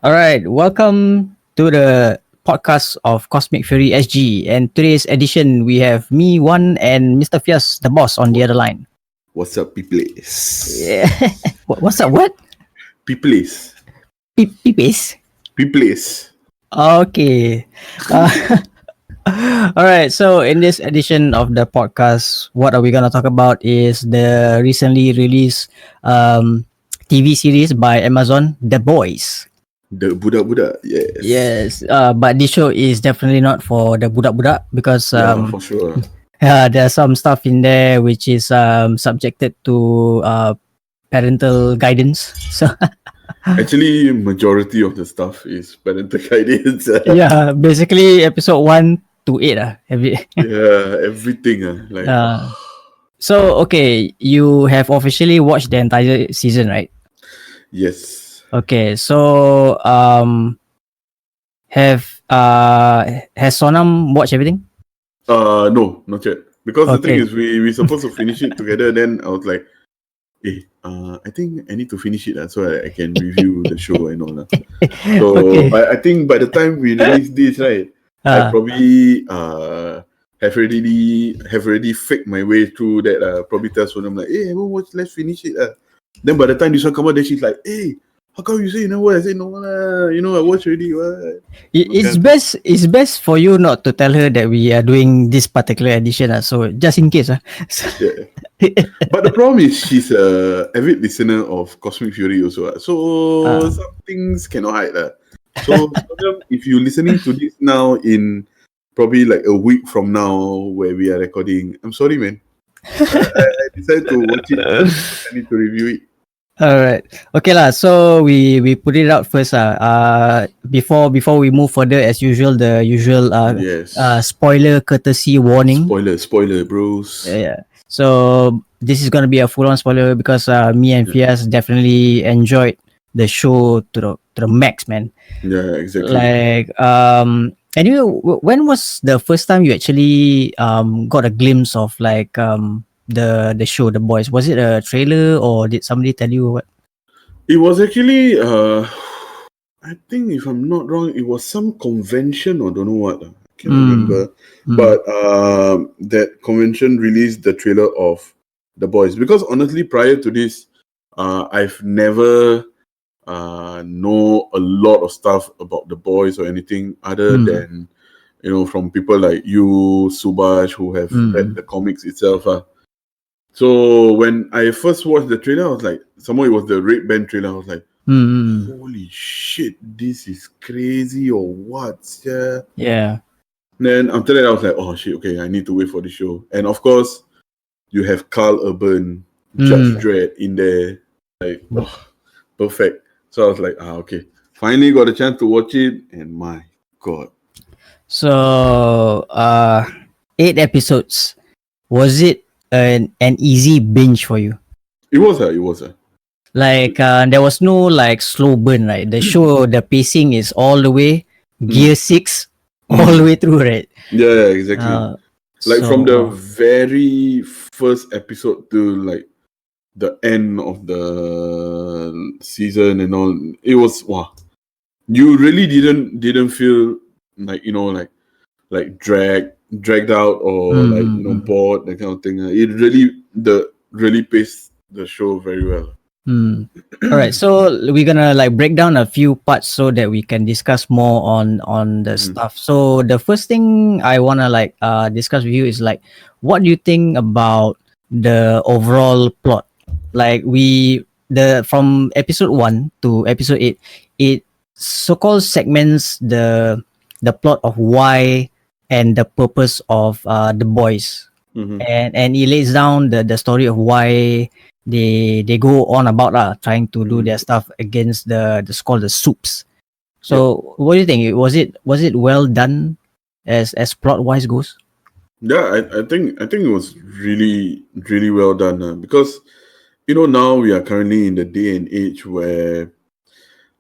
All right, welcome to the podcast of Cosmic Fury SG. And today's edition, we have me, One, and Mr. Fias, the boss, on the other line. What's up, peoples? Yeah. What's up? What? Peoples. Peepees? Peoples. Okay. All right. So in this edition of the podcast, what are we gonna talk about is the recently released TV series by Amazon, The Boys. The budak-budak, yes. Yes. But this show is definitely not for the budak-budak because Yeah, for sure. there's some stuff in there which is subjected to parental guidance. So Actually, majority of the stuff is parental guidance. yeah, basically episode 1 to 8 Yeah, everything. Like, so okay, you have officially watched the entire season, right? yes. Okay, so has Sonam watched everything? No, not yet. Because the thing Okay. is, we supposed to finish it together. Then I was like, I think I need to finish it so I can review the show and all that. So Okay. I think by the time we release this, right, I probably have already faked my way through that. Probably tell Sonam like, hey, I haven't watched, let's finish it. Then by the time this one come out, then she's like, hey, how come you say you know what? I say no lah. I watched already. What? It's best for you not to tell her that we are doing this particular edition. So just in case. Yeah. But the problem is she's a avid listener of Cosmic Fury also. So some things cannot hide. So if you're listening to this now in probably like a week from now where we are recording, I'm sorry, man. I decided to watch it. I need to review it. All right. Okay lah. So we put it out first. Before we move further, as usual, the usual Yes. spoiler courtesy warning. Spoiler, bros. Yeah. So this is gonna be a full-on spoiler because me and Fias definitely enjoyed the show to the max, man. Yeah, exactly. Like anyway, when was the first time you actually got a glimpse of like the show, The Boys? Was it a trailer or did somebody tell you what? It was actually I think if I'm not wrong, it was some convention or don't know what. I can't remember. But that convention released the trailer of The Boys. Because honestly, prior to this, I've never know a lot of stuff about The Boys or anything other than from people like you, Subhash, who have read the comics itself. So when I first watched the trailer, I was like, somehow it was the Red Band trailer. I was like, holy shit, this is crazy or what? Yeah. Then after that, I was like, oh shit, okay, I need to wait for the show. And of course, you have Carl Urban, Judge Dredd in there. Like, perfect. So I was like, okay. Finally got a chance to watch it, and my God. So 8 episodes. Was it an easy binge for you? It was. Like there was no like slow burn, right? The show, the pacing is all the way gear 6 all the way through, right? Yeah, exactly. From the very first episode to like the end of the season and all, it was wow. You really didn't feel like like dragged out or bored, that kind of thing. It really paced the show very well. All right, so we're gonna like break down a few parts so that we can discuss more on the stuff. So the first thing I wanna like discuss with you is like, what do you think about the overall plot? Like from episode 1 to episode 8, it so-called segments the plot of why and the purpose of The Boys, and it lays down the story of why they go on about trying to do their stuff against the called the Soups. So what do you think? Was it well done as plot wise goes? Yeah, I think it was really well done because now we are currently in the day and age where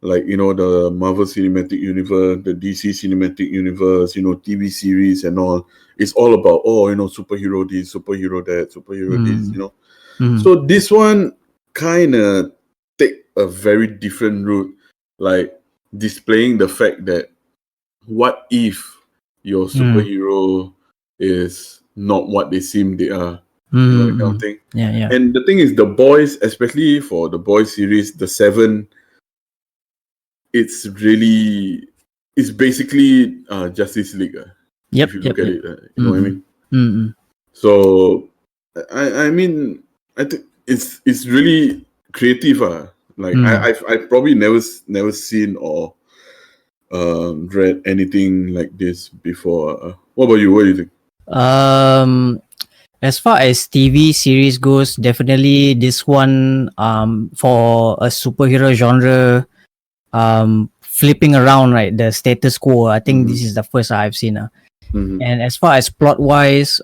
like the Marvel Cinematic Universe, the DC Cinematic Universe, TV series and all, it's all about superhero this, superhero that, superhero this, So this one kind of take a very different route. Like displaying the fact that what if your superhero is not what they seem they are, that kind of thing. Yeah. And the thing is, the boys, especially for the boys series, the 7, it's basically Justice League. Yep. If you look at it, you know what I mean. Mm-hmm. So I mean, I think it's really creative. Like I've probably never seen or read anything like this before. What about you? What do you think? As far as TV series goes, definitely this one for a superhero genre flipping around, right, the status quo. I think this is the first I've seen. And as far as plot wise,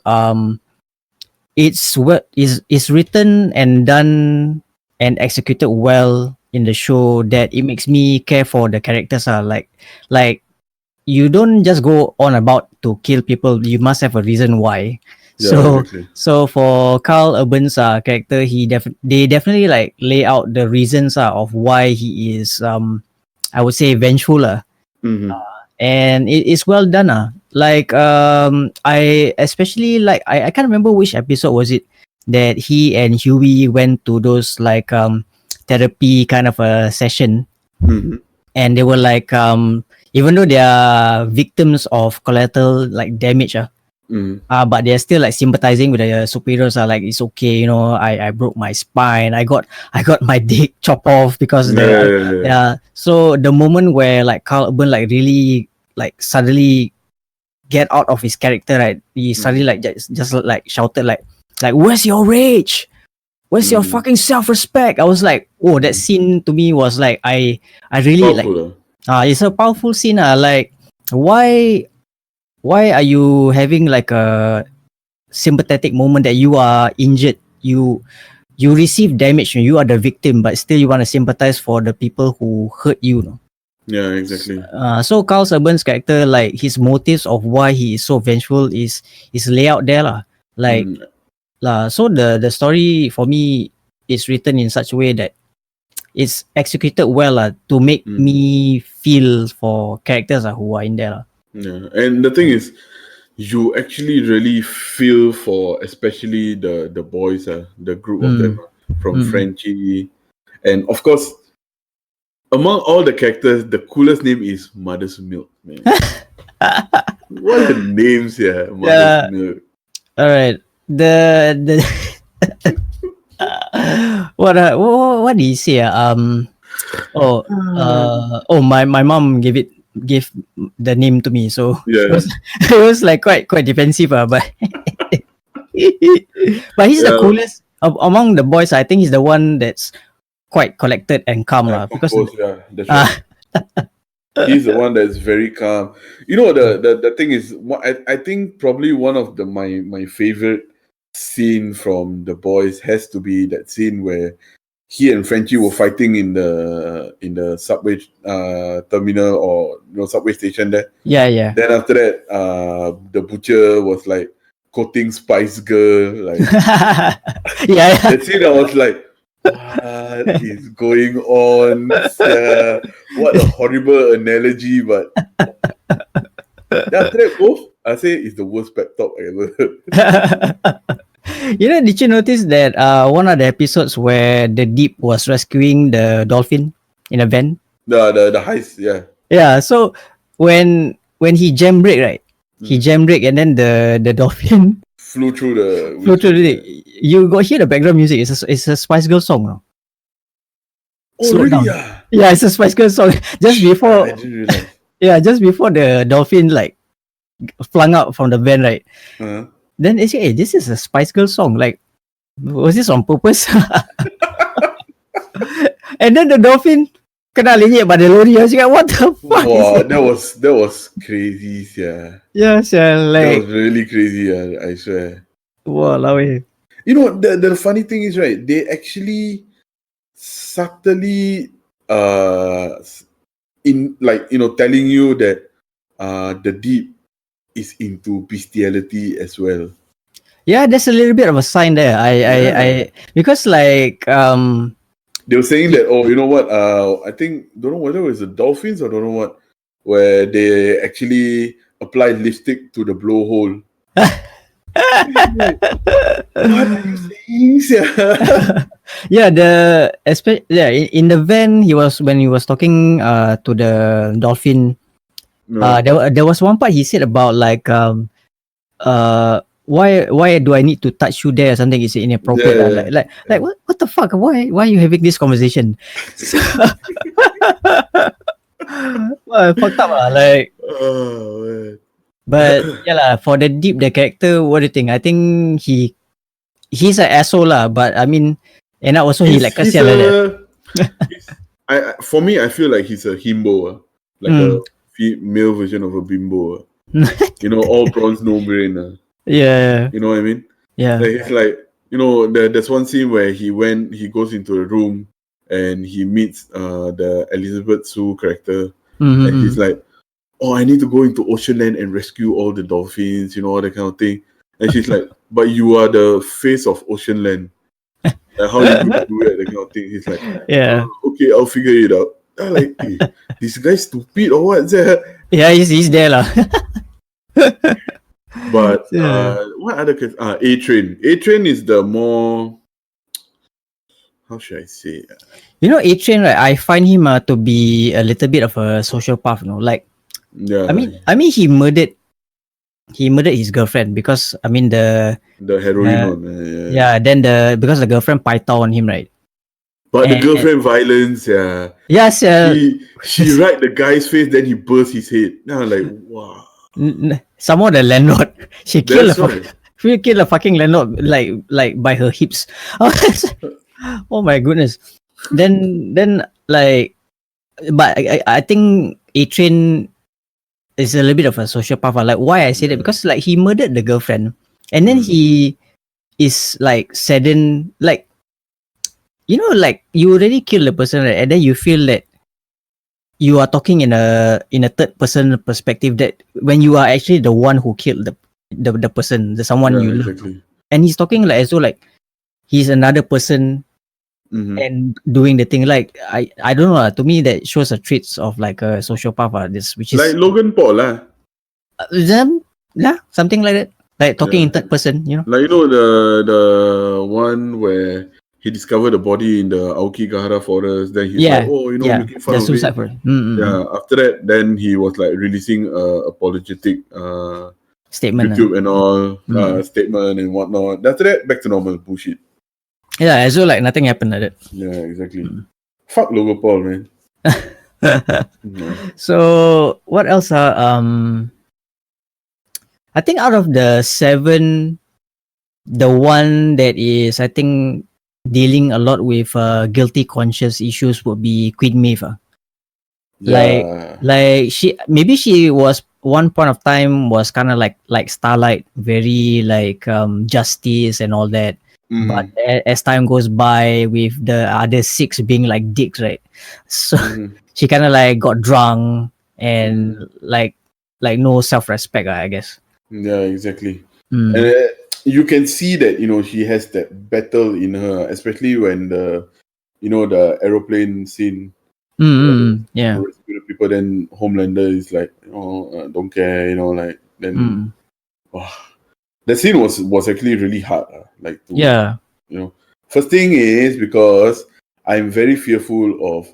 it's what is written and done and executed well in the show that it makes me care for the characters. Like you don't just go on about to kill people. You must have a reason why. Yeah, exactly. So for Carl Urban's character, they definitely like lay out the reasons of why he is I would say vengeful. And it's well done. Like I especially like I can't remember which episode was it that he and Huey went to those like therapy kind of a session, and they were like even though they are victims of collateral like damage, but they're still like sympathizing with the superheroes. Like, it's okay, you know, I broke my spine, I got my dick chopped off because so the moment where like Carl Urban like really like suddenly get out of his character, right, he suddenly like just like shouted like where's your rage, where's your fucking self-respect. I was like, oh, that scene to me was like I really powerful, it's a powerful scene. Like why are you having like a sympathetic moment that you are injured, you receive damage, you are the victim, but still you want to sympathize for the people who hurt you, no? Yeah, exactly. So Carl Urban's character, like his motives of why he is so vengeful is lay out there lah. Like so the story for me is written in such a way that it's executed well to make me feel for characters who are in there lah. Yeah, and the thing is, you actually really feel for especially the boys, the group of them, from Frenchie, and of course, among all the characters, the coolest name is Mother's Milk, man. What are the names here? Mother's Milk. All right, the what did he say? My mom gave the name to me, so it was like quite defensive, but but he's the coolest among the boys. I think he's the one that's quite collected and calm, because that's right. He's the one that's very calm. You know, the thing is, I think probably one of my favorite scene from The Boys has to be that scene where he and Frenchie were fighting in the subway terminal, or subway station there. Yeah. Then after that, the butcher was like quoting Spice Girl, like yeah. That scene, I was like, what is going on? What a horrible analogy, but after that, both I say it's the worst pep talk ever. Did you notice that one of the episodes where the Deep was rescuing the dolphin in a van? The heist, yeah. Yeah, so when he jam brake, right? He jam brake and then the dolphin flew through the. You got hear the background music? It's a Spice Girl song, no? Oh, really? Yeah, it's a Spice Girl song. Just before. I didn't realize. Yeah, just before the dolphin like flung out from the van, right? Then they say, hey, this is a Spice Girl song. Like, was this on purpose? And then the dolphin kena lenyek by the lorry. I was like, what the fuck? Wow, that was crazy, yeah. Yeah, like, that was really crazy, I swear. Wow, you know, the funny thing is, right, they actually subtly in like, telling you that the Deep is into bestiality as well. Yeah, there's a little bit of a sign there. I because like they were saying that, you know what? I think, don't know whether it was the dolphins or don't know what, where they actually applied lipstick to the blowhole. Like, what are you saying? Yeah, in the van when he was talking to the dolphin. No. There was one part he said about like why do I need to touch you there or something is inappropriate. Yeah. Like what the fuck? Why are you having this conversation? Well, fucked up like. Oh, man. But yeah lah, for the character, what do you think? I think he's an asshole lah, but I mean, and also he like he's kasihan like that. For me, I feel like he's a himbo, like a male version of a bimbo. You know, all prawns, no brain. Yeah. You know what I mean? Yeah. Like, it's like, you know, there's one scene where he goes into a room and he meets the Elizabeth Sue character, and he's like, oh, I need to go into Oceanland and rescue all the dolphins, you know, all that kind of thing. And she's like, but you are the face of Oceanland. Like, how you going to do it? That kind of thing. He's like, yeah. Okay, I'll figure it out. I'm like, hey, this guy's stupid or what? Yeah, he's there lah. But what other case? A-Train. A-Train is the more, how should I say? You know, A-Train, right? I find him to be a little bit of a sociopath. You know, like, yeah. I mean, he murdered his girlfriend because I mean the heroin one. Yeah. Then because the girlfriend paitao on him, right? But the girlfriend violence, yeah. Yes, she right the guy's face, then he burst his head. Now like, wow. Some more the landlord. She killed a fucking landlord like by her hips. Oh my goodness. Then like, but I think A-Train is a little bit of a sociopath. Like, why I say that? Because like he murdered the girlfriend, and then he is like saddened, like, you know, like you already killed the person, right? And then you feel that you are talking in a third person perspective, that when you are actually the one who killed the person, the someone you love. Exactly. And he's talking like as though like he's another person and doing the thing. Like I don't know. To me, that shows a traits of like a sociopath. This which is like Logan Paul lah. Yeah, something like that. Like talking in third person, you know. Like, you know, the one where he discovered the body in the Aokigahara forest. Then he's like, oh, you know, making fun the of suicide it. for it. Yeah. After that, then he was like releasing apologetic statement, YouTube and all statement and whatnot. After that, back to normal bullshit. Yeah, as though like nothing happened like that. Yeah, exactly. Fuck Logan Paul, man. So what else I think out of the 7, the one that is, I think, dealing a lot with guilty conscience issues would be Queen Maeve. Like she was one point of time was kind of like Starlight, very like justice and all that. But as time goes by, with the other 6 being like dicks, right? So she kind of like got drunk and like no self-respect, I guess. Yeah, exactly. And you can see that, you know, she has that battle in her, especially when the aeroplane scene. Yeah. People, then Homelander is like, don't care, you know, like then. The scene was actually really hard. You know, first thing is because I'm very fearful of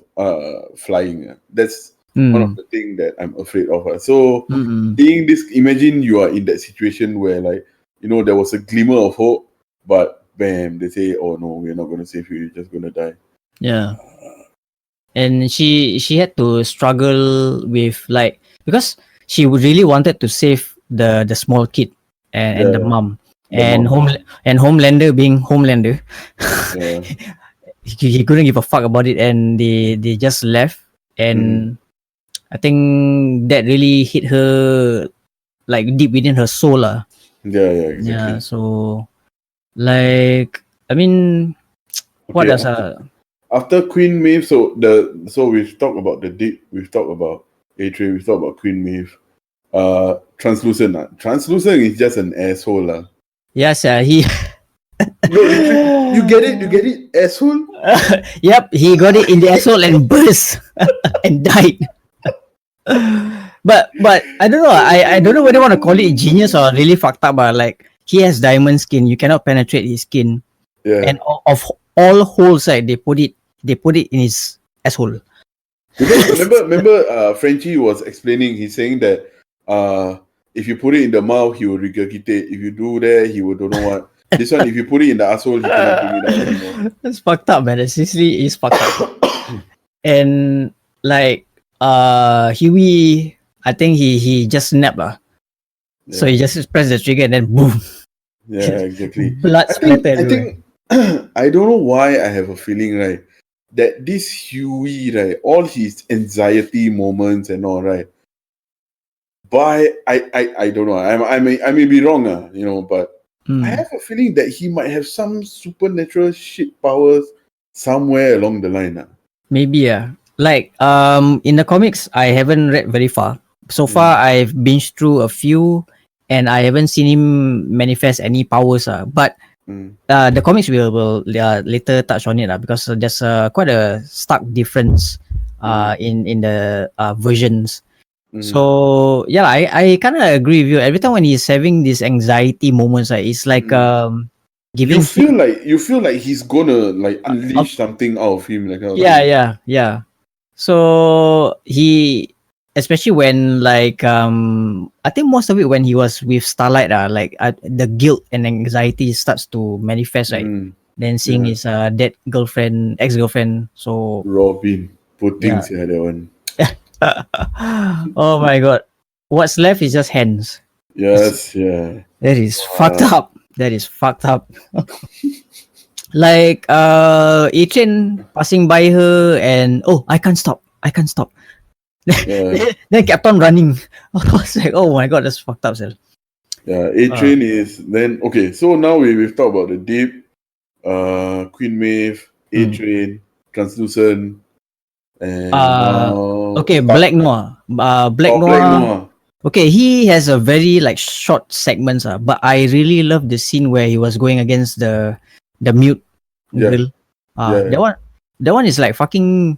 flying. That's one of the things that I'm afraid of. So seeing this, imagine you are in that situation where, like, you know, there was a glimmer of hope, but bam, they say, oh no, we're not going to save you, you're just going to die. Yeah. And she had to struggle with, like, because she really wanted to save the small kid and the mom. Homelander being Homelander, he couldn't give a fuck about it, and they just left. And I think that really hit her like deep within her soul. Yeah, exactly. Yeah, so like, I mean, what else? After Queen Maeve, so we've talked about the Dick, we've talked about A-Train, we've talked about Queen Maeve. Translucent. Translucent is just an asshole. Yes, he No, you get it, asshole. Yep, he got it in the asshole and burst and died. But I don't know. I don't know whether I want to call it genius or really fucked up. But like he has diamond skin, you cannot penetrate his skin. Yeah. And of all holes, right, they put it in his asshole. Because remember, Frenchie was explaining. He's saying that if you put it in the mouth, he will regurgitate. If you do that, he will don't know what. This one, if you put it in the asshole, he cannot bring it out anymore. That's fucked up, man. It seriously is fucked up. And like Huey, I think he just snapped. So he just pressed the trigger and then boom. Yeah, exactly. Blood splatter everywhere. I don't know why I have a feeling, right, that this Huey, right, all his anxiety moments and all, right, but I don't know. I may be wrong, but I have a feeling that he might have some supernatural shit powers somewhere along the line. Maybe like in the comics I haven't read very far. So far I've binged through a few and I haven't seen him manifest any powers. But the comics will later touch on it because there's quite a stark difference in the versions. So yeah, I kind of agree with you. Every time when he's having these anxiety moments, it's like giving. You feel like he's gonna like unleash something out of him, like yeah. So he, especially when like I think most of it when he was with Starlight, like the guilt and anxiety starts to manifest, right? Then seeing his dead girlfriend, ex-girlfriend. So Robin, poor things, that one. Oh my god. What's left is just hands. Yes, yeah. That is fucked up. That is fucked up. Like Adrian passing by her and I can't stop. Yeah. Then kept on running. I was like, oh my god, that's fucked up, sir. Yeah, A-Train is then okay. So now we've talked about the Deep, Queen Maeve, A-Train, Translucent, and okay, Black Noir. Black Noir. Okay, he has a very like short segments, but I really love the scene where he was going against the mute girl. That one is like fucking.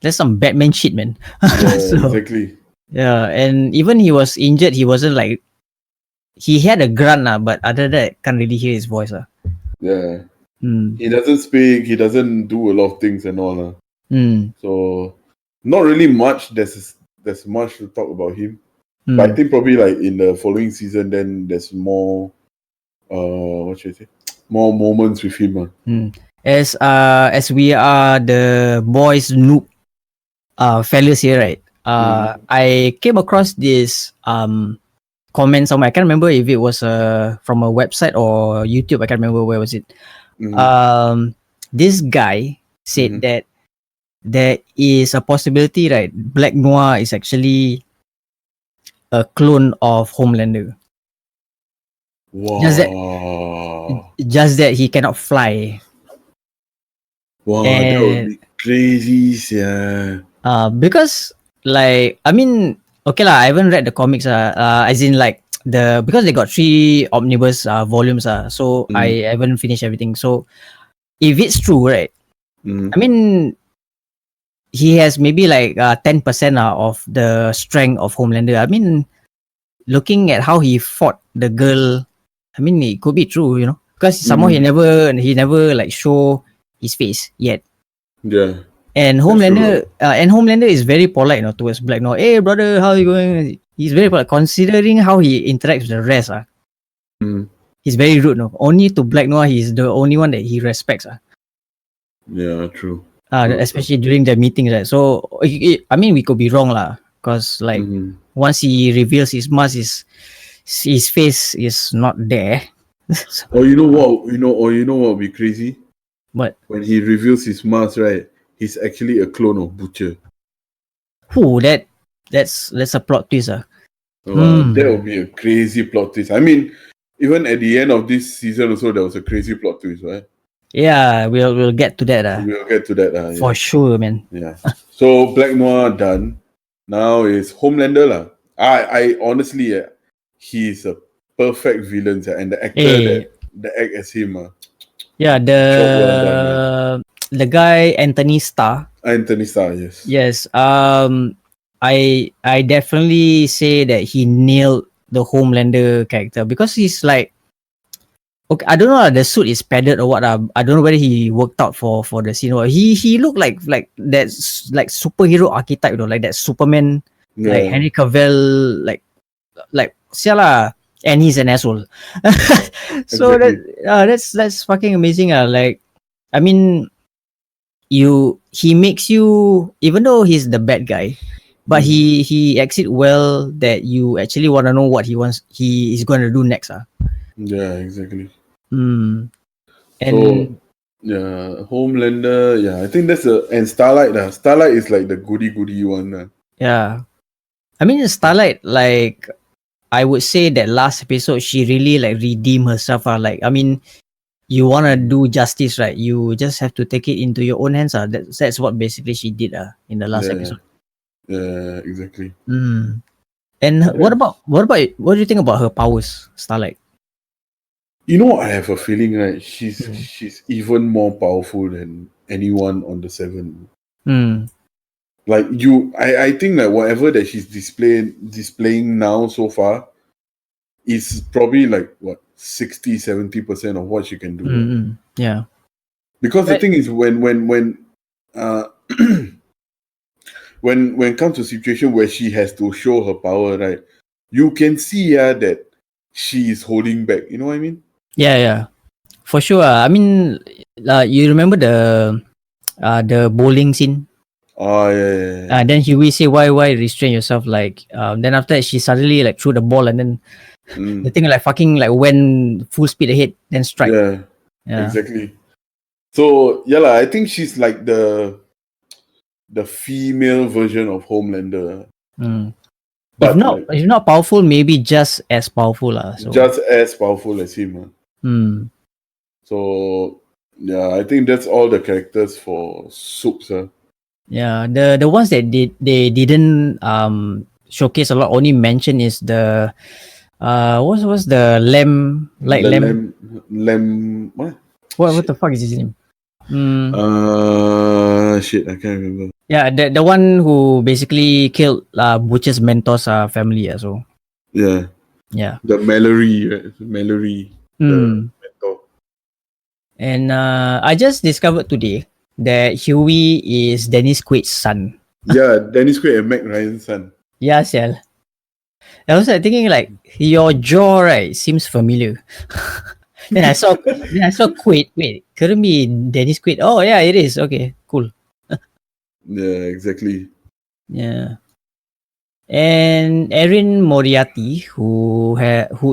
That's some Batman shit, man. Yeah, exactly. Yeah, and even he was injured, he wasn't like. He had a grunt, but other than that, can't really hear his voice. Yeah. He doesn't speak, he doesn't do a lot of things and all. So, not really much. There's much to talk about him. But I think probably like in the following season, then there's more, what should I say? More moments with him. As we are the boys noob fellas here, right? I came across this comment somewhere. I can't remember if it was from a website or YouTube. I can't remember where was it. This guy said that there is a possibility, right? Black Noir is actually a clone of Homelander. Wow. Just that he cannot fly. Wow, that would be crazy, yeah. Because like I mean, okay lah, I haven't read the comics as in like because they got 3 omnibus volumes so I haven't finished everything. So if it's true, right? I mean, he has maybe like 10% of the strength of Homelander. I mean, looking at how he fought the girl, I mean, it could be true, because somehow he never like show his face yet. Yeah. And Homelander is very polite, towards Black Noir. Hey, brother, how are you going? He's very polite, considering how he interacts with the rest. He's very rude. Only to Black Noir, he's the only one that he respects. Yeah, true. Especially during the meetings, right? So, I mean, we could be wrong, because like once he reveals his mask, his face is not there. Or you know what? What would be crazy? What? When he reveals his mask, right? He's actually a clone of Butcher. That's a plot twist. That would be a crazy plot twist. I mean, even at the end of this season also, there was a crazy plot twist, right? Yeah, we'll get to that. We'll get to that. For sure, man. Yeah. So Black Noir done. Now is Homelander. I honestly, he's a perfect villain, and the actor that act as him. Yeah, Job well done, the guy Anthony Starr. Anthony Starr, yes. Yes. I definitely say that he nailed the Homelander character because he's like, okay, I don't know, the suit is padded or what. I don't know whether he worked out for the scene. Or he looked like that's like superhero archetype, like that Superman, like Yeah, Henry Cavill, like siala, and he's an asshole. So exactly. that's fucking amazing. Like, I mean, he makes you, even though he's the bad guy, but Mhm. he acts it well that you actually want to know what he is going to do next. Yeah, exactly. Mm. So And yeah, Homelander. Yeah, I think that's and Starlight. Starlight is like the goody one. yeah, I mean, Starlight, like, I would say that last episode she really like redeemed herself. Like, I mean, you want to do justice, right? You just have to take it into your own hands. That's what basically she did in the last Yeah, episode. yeah, exactly. Mm. And Yeah. what do you think about her powers, Starlight? You know, I have a feeling right. Mm. She's even more powerful than anyone on the Seven. Mm. Like I think that whatever that she's displaying now so far is probably like what 60-70% of what she can do. Mm. Yeah. Because the Right. thing is when uh when it comes to a situation where she has to show her power, right? You can see that she is holding back. You know what I mean? Yeah, yeah, for sure. I mean, you remember the bowling scene? Oh yeah. Then Huey say, "Why restrain yourself?" Like, then after that, she suddenly like threw the ball, and then the Mm, thing like fucking like went full speed ahead, then strike. yeah, Yeah. exactly. So yeah, lah, I think she's like the female version of Homelander, Mm. If but not, like if not powerful, maybe just as powerful, lah. So, just as powerful as him. mm. So yeah, I think that's all the characters for Soups. Yeah. The ones that they didn't showcase a lot, only mention is the what's the Lem, like The Lem. Lem what? What Shit. the fuck is his name? Mm. Shit, I can't remember. Yeah, the one who basically killed Butcher's mentor's family. So Yeah, yeah. the Mallory, right? Mallory, the Mm. mentor. And I just discovered today that Huey is Dennis Quaid's son. Yeah, Dennis Quaid and Meg Ryan's son. Yeah, Sel. I was like thinking like your jaw right seems familiar. then I saw Quaid. Wait, couldn't be Dennis Quaid. Oh yeah, it is. Okay, cool. Yeah, exactly. Yeah. And Erin Moriarty, who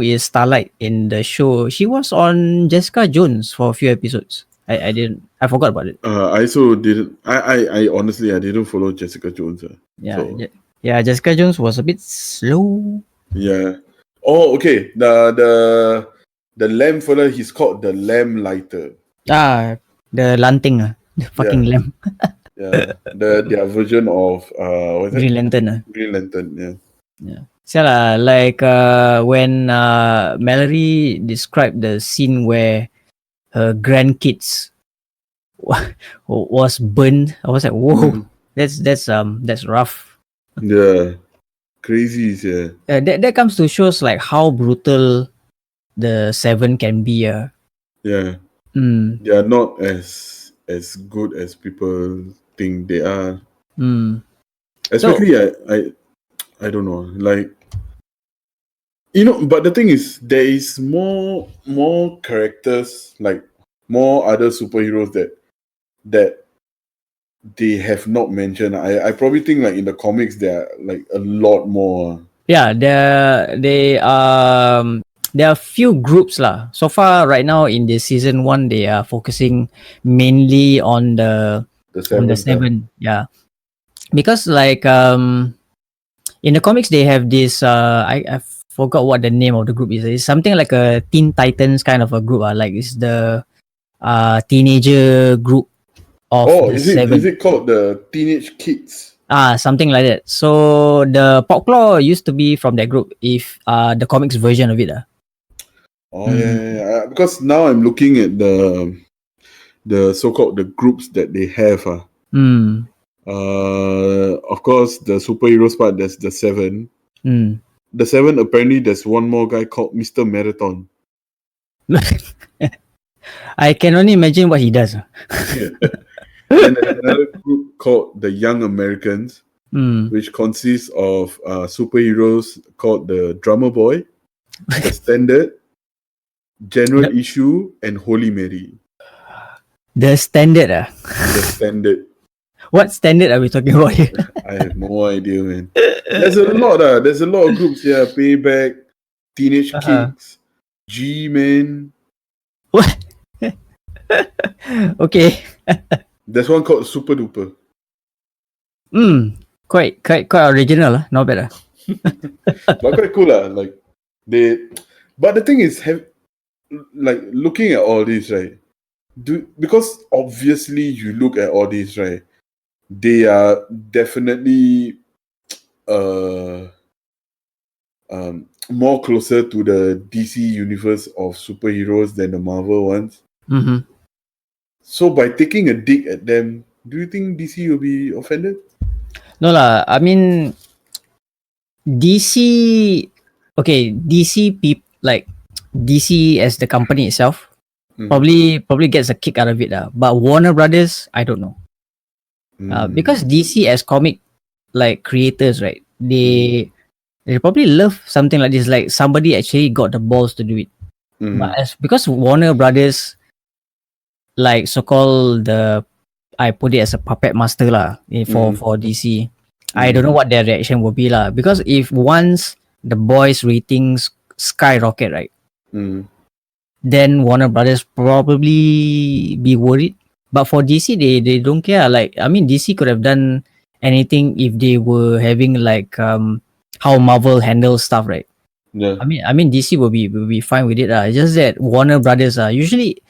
is Starlight in the show, she was on Jessica Jones for a few episodes. I forgot about it. I also didn't. I honestly I didn't follow Jessica Jones. Yeah, So yeah, Jessica Jones was a bit slow. yeah. Oh, okay. The lamp fella, he's called the Lamb Lighter. The Lanting, the fucking Yeah, lamp, yeah. Their version of what's that? Green Lantern. Green Lantern. Yeah. Yeah. So like when Mallory described the scene where her grandkids was burned, I was like, whoa, Mhm. that's rough. Yeah. Crazy. Yeah. That comes to shows like how brutal the Seven can be. Yeah. Mm, They are not as good as people think they are. mm. So Especially I don't know. Like but the thing is there is more characters, like more other superheroes that they have not mentioned. I probably think like in the comics there are like a lot more. yeah, there are few groups lah. So far, right now in the season 1, they are focusing mainly The on the seventh. Seven. Yeah, because like in the comics they have this I forgot what the name of the group is. It's something like a Teen Titans kind of a group. Like it's the teenager group of Oh, the is Seven. it called the Teenage Kids? Something like that. So the Popclaw used to be from that group. If the comics version of it. Oh Mm. yeah. Because now I'm looking at the so-called the groups that they have. Of course, the superheroes part, there's the 7. The 7, apparently there's one more guy called Mr. Marathon. I can only imagine what he does. Then there's another group called the Young Americans, which consists of superheroes called the Drummer Boy, the Standard, General Issue, and Holy Mary. The Standard. The Standard. What standard are we talking about here? I have no idea, man. There's a lot. There's a lot of groups here. Payback, Teenage Kicks, G-Man. What? Okay. There's one called Super Duper. Quite original. Not bad. But quite cool. Like but the thing is, looking at all this, right? Because obviously you look at all this, right? They are definitely more closer to the DC universe of superheroes than the Marvel ones. So by taking a dig at them, do you think DC will be offended? No lah. I mean, DC. Okay, DC DC as the company itself probably gets a kick out of it But Warner Brothers, I don't know. Because DC as comic creators, right? They probably love something like this. Like somebody actually got the balls to do it. But because Warner Brothers, so-called I put it as a puppet master for DC. I don't know what their reaction will be because if once the boys' ratings skyrocket, right? Then Warner Brothers probably be worried. But for DC, they don't care. DC could have done anything if they were having how Marvel handles stuff, right? Yeah. I mean DC will be fine with it. It's just that Warner Brothers usually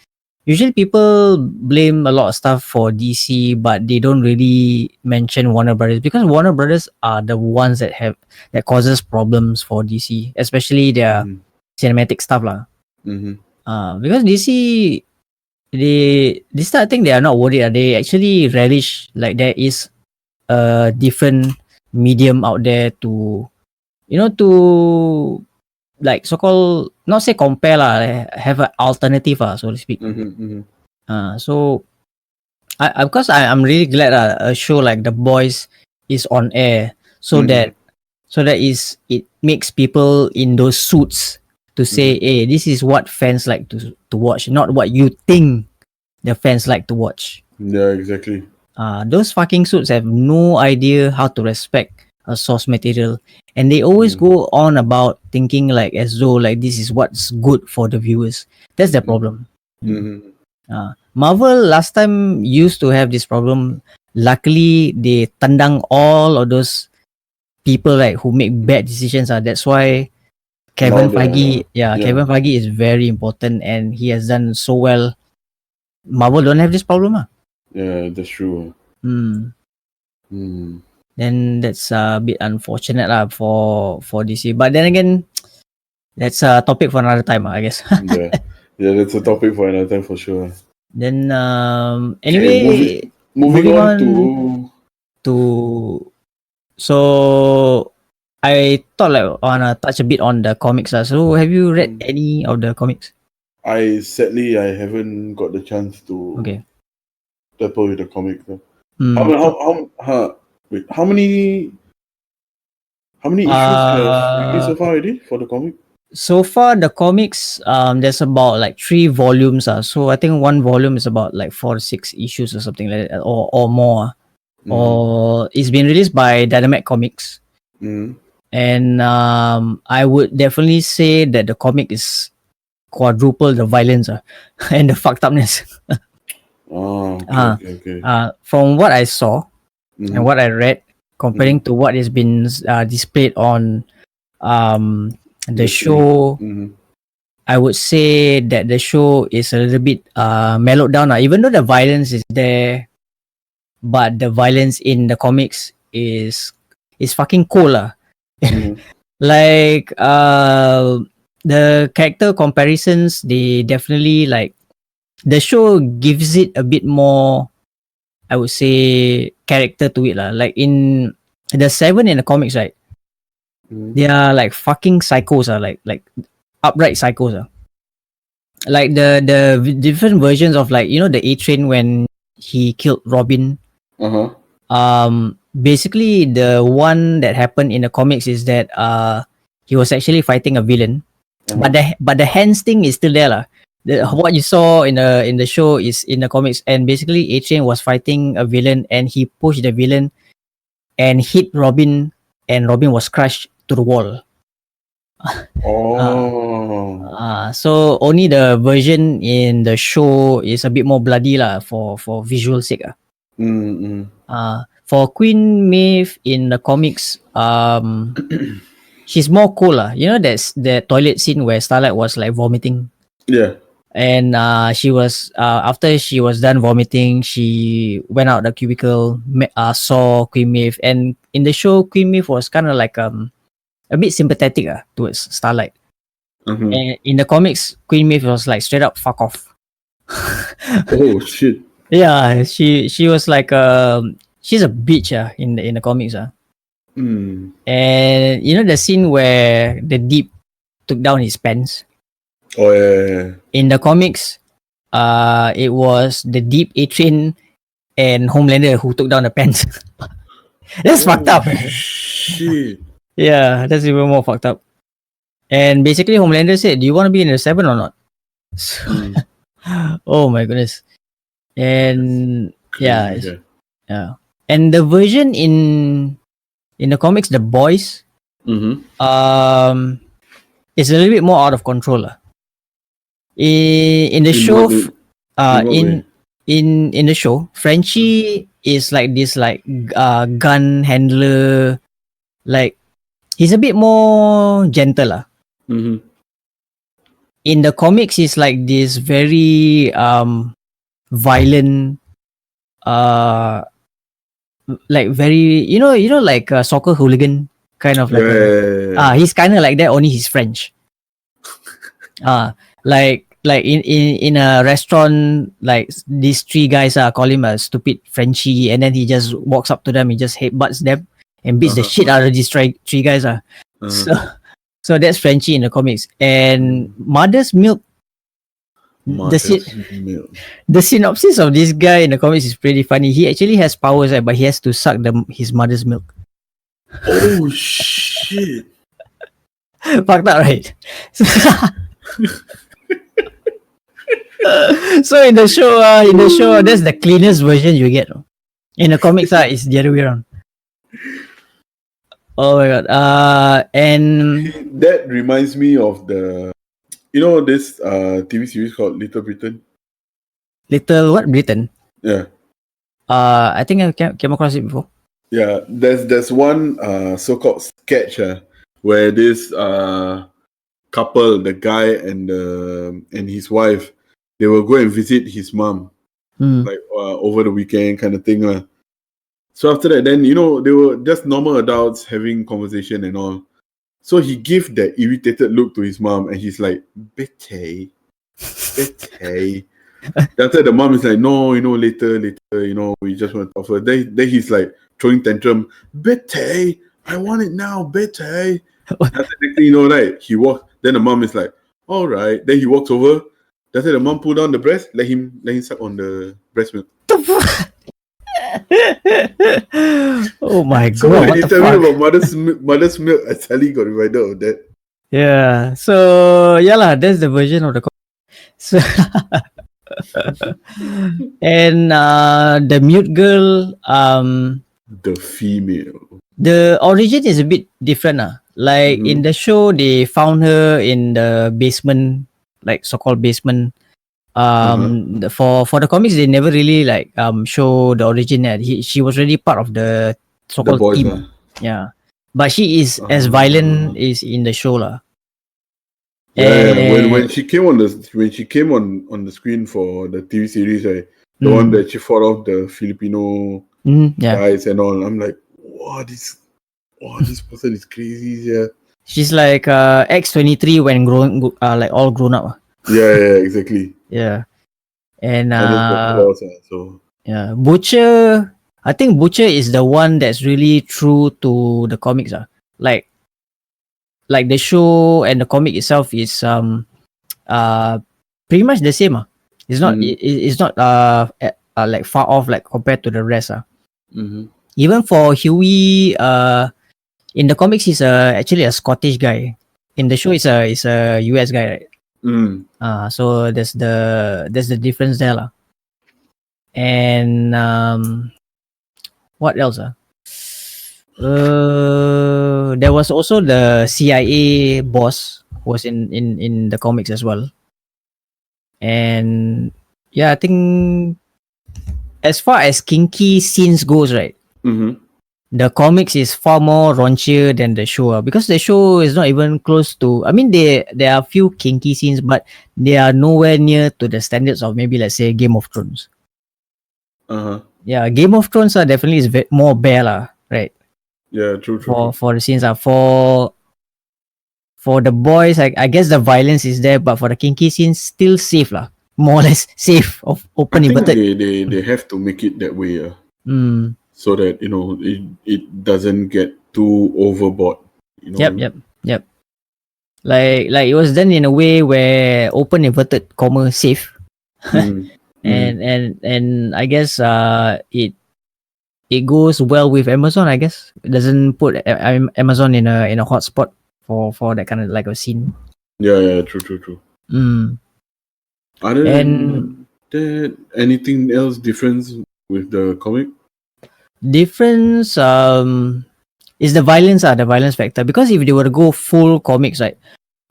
people blame a lot of stuff for DC, but they don't really mention Warner Brothers because Warner Brothers are the ones that causes problems for DC, especially their cinematic stuff because DC. This type of thing they are not worried. They actually relish there is a different medium out there to so-called not say compare have an alternative so to speak. So because I'm really glad a show like The Boys is on air so that it makes people in those suits to say, hey, this is what fans like to watch, not what you think the fans like to watch. Yeah, exactly. Those fucking suits have no idea how to respect a source material, and they always go on about thinking as though this is what's good for the viewers. That's the problem. Marvel last time used to have this problem. Luckily, they tendang all of those people who make bad decisions. That's why Kevin Feige, Kevin Feige is very important, and he has done so well. Marvel don't have this problem. Yeah, that's true. Then that's a bit unfortunate for DC. But then again, that's a topic for another time, I guess. yeah, that's a topic for another time for sure. Then anyway, moving on to so I thought I wanna touch a bit on the comics. So have you read any of the comics? I haven't got the chance to dabble with the comics. How many issues have released so far already for the comic? So far, the comics, there's about 3 volumes. So I think one volume is about 4 to 6 issues or something like that, or more. Or it's been released by Dynamite Comics. And I would definitely say that the comic is quadruple the violence and the fucked upness. Okay. From what I saw and what I read, comparing to what has been displayed on the show, I would say that the show is a little bit mellowed down. Even though the violence is there, but the violence in the comics is fucking cool. The character comparisons, they definitely the show gives it a bit more, I would say, character to it lah. Like in the Seven in the comics, right? They are like fucking psychos, like upright psychos. Like the different versions of, like, you know, the A-Train when he killed Robin. Basically the one that happened in the comics is that he was actually fighting a villain, but the hands thing is still there lah. What you saw in the show is in the comics, and basically A-Train was fighting a villain and he pushed the villain and hit Robin, and Robin was crushed to the wall. So only the version in the show is a bit more bloody lah, for visual sake. For Queen Maeve in the comics, she's more cool lah. You know, there's the toilet scene where Starlight was like vomiting. Yeah. And she was after she was done vomiting, she went out the cubicle, saw Queen Maeve, and in the show, Queen Maeve was kind of like a bit sympathetic towards Starlight. And in the comics, Queen Maeve was like straight up fuck off. Oh shit. Yeah, she was like she's a bitch in the comics. And you know the scene where the Deep took down his pants? Oh yeah. In the comics, it was the Deep, A-Train, and Homelander who took down the pants. That's fucked up. Shit. Yeah, that's even more fucked up. And basically Homelander said, "Do you want to be in the Seven or not?" Oh my goodness. And yeah. And the version in the comics, The Boys, is a little bit more out of control. In the show, in the show, Frenchie is like this gun handler. Like, he's a bit more gentle. In the comics, he's like this very violent, like very, you know, like a soccer hooligan kind of like. He's kind of like that, only he's French. Like in a restaurant, like these three guys call him a stupid Frenchie, and then he just walks up to them, he just headbutts them and beats the shit out of these three guys. So that's Frenchie in the comics. And Mother's Milk, the synopsis of this guy in the comics is pretty funny. He actually has powers, but he has to suck his mother's milk. Oh shit. Fucked up, right? So in the show, that's the cleanest version you get. In the comics, it's the other way around. Oh my god. And that reminds me of the, you know, this TV series called Little Britain. Little what? Britain? Yeah. I think I came across it before. Yeah, there's one so-called sketch where this couple, the guy and his wife, they will go and visit his mom, like over the weekend kind of thing. So after that, then, you know, they were just normal adults having conversation and all. So he gave that irritated look to his mom, and he's like, "Betty." After the mom is like, "No, you know, later, you know, we just want to offer." Then he's like throwing tantrum, "Betty, I want it now, Betty." After that, you know, right? He walks. Then the mom is like, "All right." Then he walks over. After the mom pull down the breast, let him suck on the breast milk. Oh my so god! when you tell me about mother's milk, I suddenly got reminded of that. Yeah. So yeah lah, that's the version of the. So and the mute girl, the female. The origin is a bit different. Like in the show, they found her in the basement, like so-called basement. For the comics, they never really like show the origin. She was already part of the so-called team. Yeah, but she is as violent as in the show lah. Yeah, when she came on the screen for the TV series, right, the one that she fought off the Filipino guys and all, I'm like, this person is crazy. Yeah, she's like X-23 when all grown up. Yeah, exactly. Yeah, And minus the claws. So yeah, Butcher. I think Butcher is the one that's really true to the comics. Like like the show and the comic itself is uh pretty much the same. It's not it's not like far off like compared to the rest. Even for Huey, in the comics he's actually a Scottish guy. In the show, it's a US guy, right? So there's the difference there, lah. And what else? There was also the CIA boss was in the comics as well. And yeah, I think as far as kinky scenes goes, right? The comics is far more raunchier than the show, because the show is not even close to. I mean, there are a few kinky scenes, but they are nowhere near to the standards of maybe, let's say, Game of Thrones. Yeah, Game of Thrones are definitely is more bare lah, right? Yeah, true. For the scenes for the boys, I guess the violence is there, but for the kinky scenes, still safe lah, more or less safe of open I think inverted. they have to make it that way, Mm. so that it doesn't get too overboard. Yep. Like it was done in a way where open inverted comma safe. And I guess it goes well with Amazon. I guess it doesn't put Amazon in a hot spot for that kind of like a scene. Yeah, true. Other than that, anything else difference with the comic? Difference is the violence factor, because if they were to go full comics, right,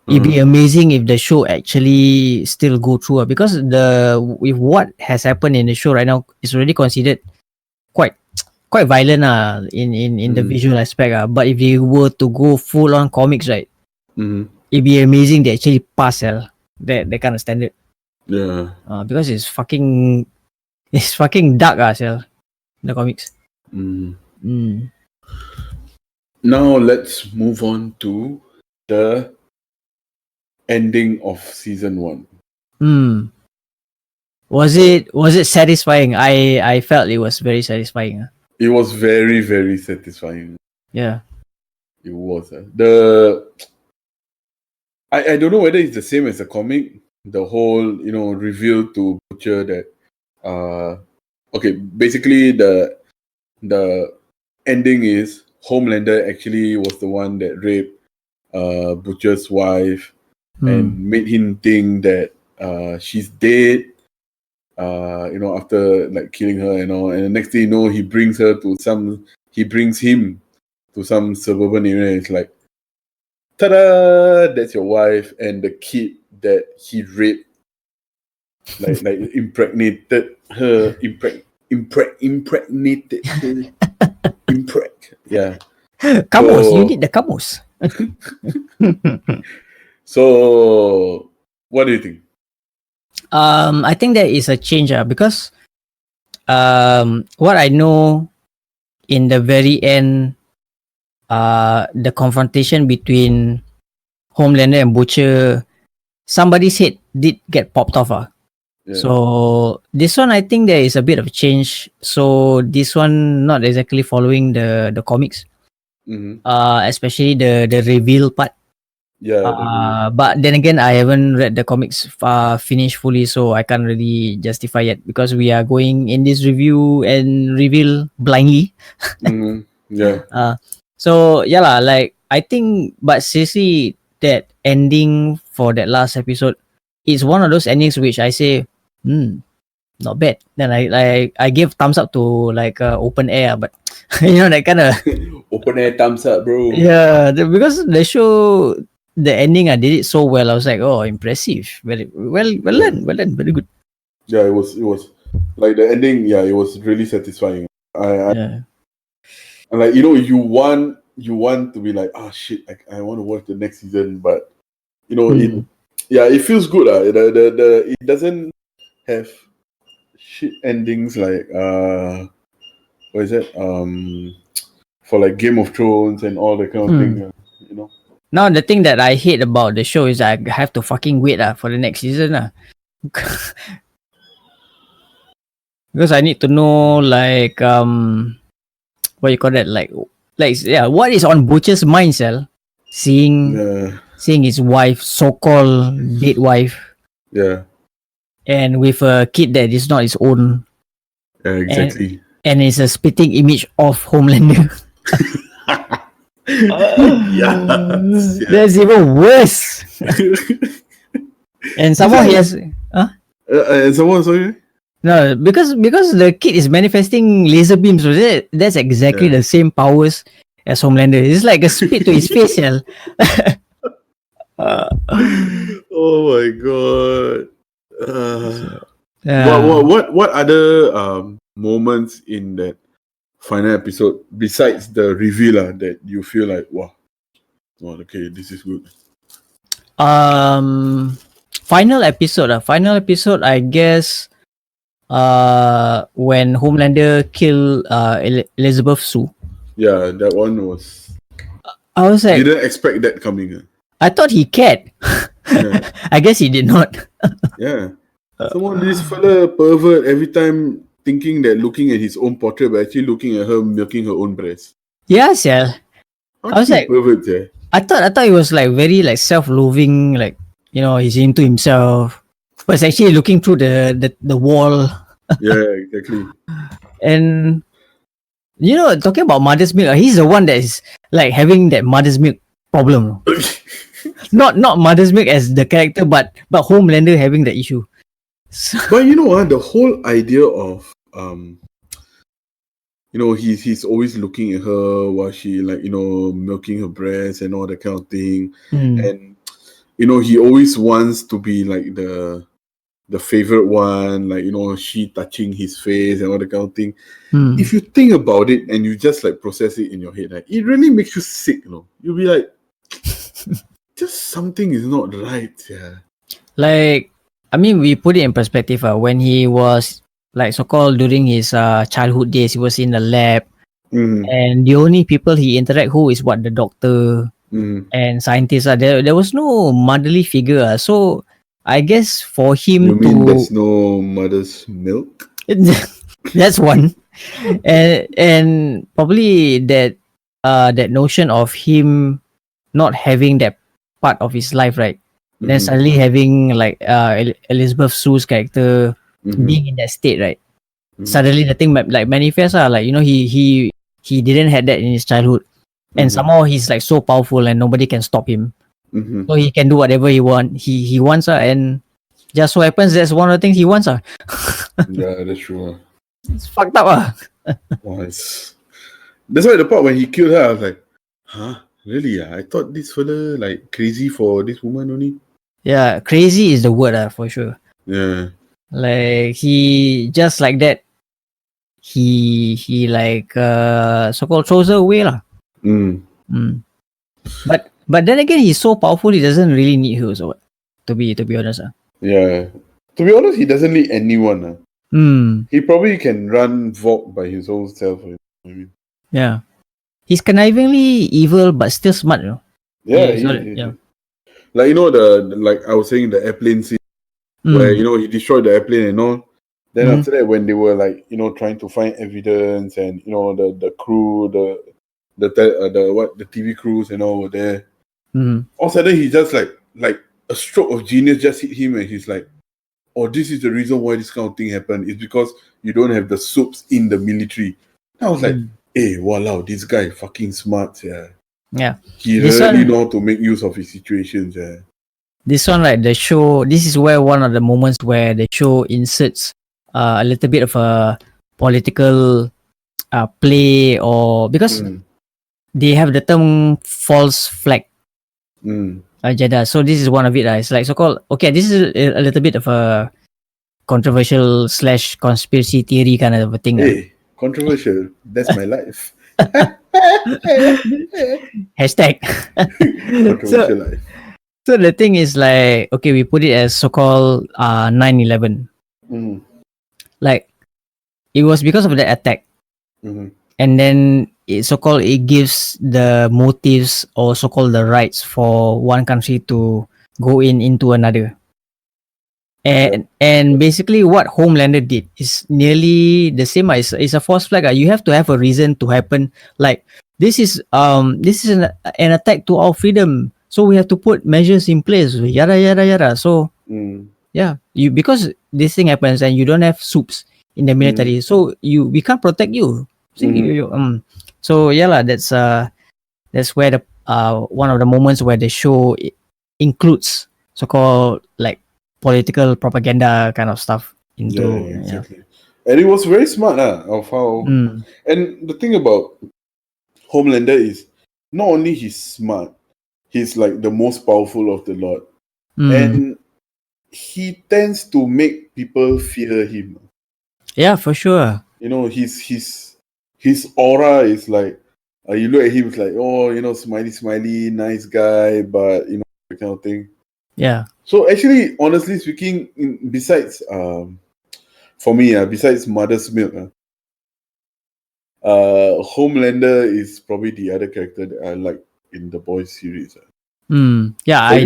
it'd be amazing if the show actually still go through, because with what has happened in the show right now is already considered quite violent in the visual aspect. But if they were to go full on comics, right, it'd be amazing they actually pass that kind of standard. Yeah. Because it's fucking dark the comics. Now let's move on to the ending of season 1. Was it satisfying? I felt it was very satisfying. It was very, very satisfying. Yeah. It was. I don't know whether it's the same as the comic. The whole, reveal to Butcher that okay, basically the ending is Homelander actually was the one that raped Butcher's wife and made him think that she's dead. After like killing her and all, and the next thing you know, he brings him to some suburban area. It's like, ta-da! That's your wife and the kid that he raped, like impregnated her, impregnated her. Yeah. Camus, you need the Camus. So, what do you think? I think there is a change because what I know in the very end, the confrontation between Homelander and Butcher, somebody's head did get popped off. Yeah. So this one, I think there is a bit of a change. So this one not exactly following the comics, especially the reveal part. Yeah. But then again, I haven't read the comics finished fully, so I can't really justify yet, because we are going in this review and reveal blindly. Yeah. So yeah lah, like I think, but seriously, that ending for that last episode is one of those endings which I say, not bad. Then I give thumbs up to like Open Air, but that kind of Open Air thumbs up, bro. Yeah, because the show, the ending, I did it so well. I was like, oh, impressive, very well done, very good. Yeah, it was like the ending. Yeah, it was really satisfying. And like, you want to be like, oh shit, I want to watch the next season, but it feels good. It doesn't have shit endings like what is it? For like Game of Thrones and all that kind of thing. Now the thing that I hate about the show is I have to fucking wait for the next season. because I need to know like what you call that, like yeah, what is on Butcher's mind, cell, seeing Yeah, his wife, so-called dead wife, yeah, and with a kid that is not his own, yeah, and exactly. is a spitting image of Homelander. Yes, yeah. That's even worse. And This somehow he one, has, huh? and someone, sorry. No, because the kid is manifesting laser beams, so that's exactly Yeah. the same powers as Homelander. It's like a spit to his face, yeah. Uh, Oh my god. so, What other moments in that final episode besides the reveal that you feel like wow, okay, this is good. Final episode. Final episode. I guess. When Homelander killed Elizabeth Sue, Yeah, that one was I was like, didn't expect that coming. I thought he cared. Yeah, I guess he did not. yeah. Someone this fella pervert every time thinking that looking at his own portrait, but actually looking at her milking her own breast. Yes, yeah. I was Fucking like, pervert, yeah. I thought he was like very like self-loathing, like he's into himself, but it's actually looking through the wall. Yeah, exactly. And talking about mother's milk, he's the one that is like having that mother's milk problem. Not mother's milk as the character, but Homelander having the issue. So, But you know what? The whole idea of he's always looking at her while she milking her breast and all that kind of thing. And he always wants to be like the favorite one, like she touching his face and all that kind of thing. If you think about it and you just like process it in your head, like, it really makes you sick, you'll be like, just something is not right. Yeah. like, I mean, we put it in perspective. When he was like so-called during his childhood days, he was in the lab, and the only people he interact who is the doctor and scientists. There was no motherly figure. So I guess for him You mean there's no mother's milk? that's one, and probably that that notion of him not having that part of his life, right? Then suddenly having like Elizabeth Sue's character being in that state, right? Suddenly the thing like manifests, like he didn't have that in his childhood, and somehow he's like so powerful and nobody can stop him. So he can do whatever he wants, and just so happens that's one of the things he wants. Yeah, that's true. It's fucked up. That's why the part when he killed her, I was like, huh? Really? I thought this fella like crazy for this woman only. Yeah, crazy is the word, for sure. Yeah. Like he just like that. He like so-called throws her away lah. But then again, he's so powerful. He doesn't really need her. So to be honest, Yeah. To be honest, he doesn't need anyone. He probably can run Volk by his own self. I mean. Yeah. He's connivingly evil but still smart, Yeah, yeah. Like like I was saying, the airplane scene where he destroyed the airplane and all. Then after that, when they were like trying to find evidence and the crew, the TV crews and all were there. All of a sudden, he just like a stroke of genius just hit him, and he's like, "Oh, this is the reason why this kind of thing happened. It's because you don't have the soups in the military." And I was like, "Hey, wow, this guy fucking smart, yeah." Yeah. He really know how to make use of his situations, yeah. This one, like the show, this is where one of the moments where the show inserts a little bit of a political play, or because they have the term false flag agenda. So this is one of it. It's like so-called, okay, this is a little bit of a controversial / conspiracy theory kind of a thing. Hey, controversial. That's my life. Hashtag. Controversial life. So the thing is like, okay, we put it as so-called 9/11. Like, it was because of that attack. And then it so-called it gives the motives or so-called the rights for one country to go into another. And basically what Homelander did is nearly the same as it's a false flag. You have to have a reason to happen. Like this is an attack to our freedom. So we have to put measures in place. Yada yada yada. So yeah, you because this thing happens and you don't have soups in the military, so we can't protect you. See, so yeah lah, that's where the one of the moments where the show includes so-called like political propaganda kind of stuff into exactly. And it was very smart of how. And the thing about Homelander is not only he's smart, he's like the most powerful of the lot, and he tends to make people fear him. Yeah, for sure. You know, his aura is like you look at him, it's like, oh, you know, smiley, nice guy, but you know, that kind of thing. Yeah. So actually, honestly speaking, besides for me, besides Mother's Milk, Homelander is probably the other character that I like in the Boys series. Yeah, I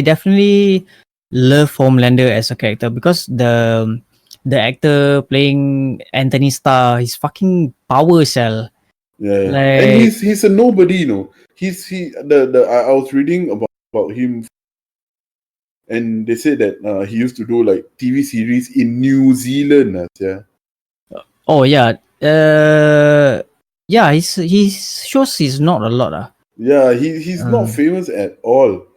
definitely love Homelander as a character because the actor playing Anthony Starr, his fucking power cell. Yeah, like, and he's a nobody, you know. I was reading about him, and they said that he used to do like TV series in New Zealand. Yeah. Oh yeah, yeah. His shows is not a lot. Yeah, he's not famous at all.